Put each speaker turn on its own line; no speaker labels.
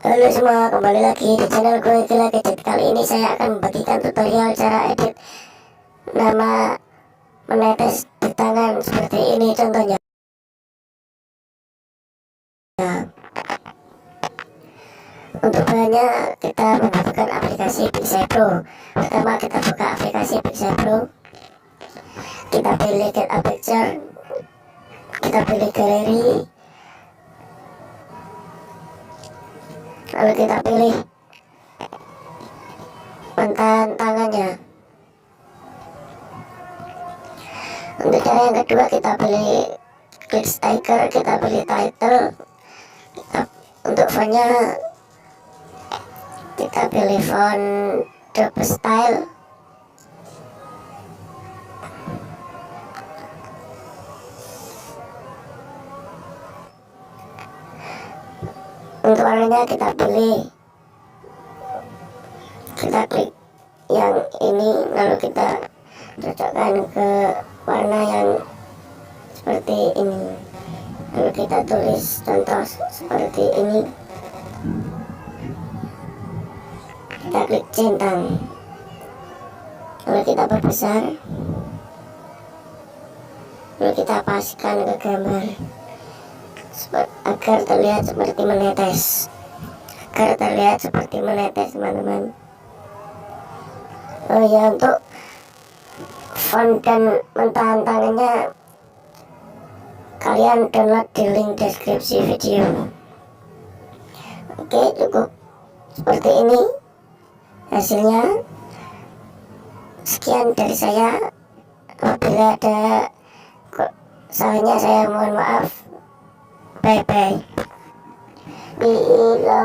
Halo semua, kembali lagi di channel gue Gila Gadget. Kali ini saya akan membagikan tutorial cara edit nama menetes di tangan seperti ini contohnya. Untuk bahannya kita membutuhkan aplikasi Picsay Pro. Pertama kita buka aplikasi Picsay Pro, kita pilih get a picture, kita pilih galeri, lalu kita pilih mentahan tangannya. Untuk cara yang kedua kita pilih stiker, kita pilih title, untuk fontnya kita pilih font dopestyle. Untuk warnanya kita pilih, kita klik yang ini, lalu kita cocokkan ke warna yang seperti ini, lalu kita tulis contoh seperti ini, kita klik centang, lalu kita perbesar, lalu kita paskan ke gambar agar terlihat seperti menetes, teman-teman. Oh ya, untuk font dan mentahan tangannya kalian download di link deskripsi video. Oke, cukup seperti ini hasilnya. Sekian dari saya, apabila ada salahnya saya mohon maaf. Bye bye. Bila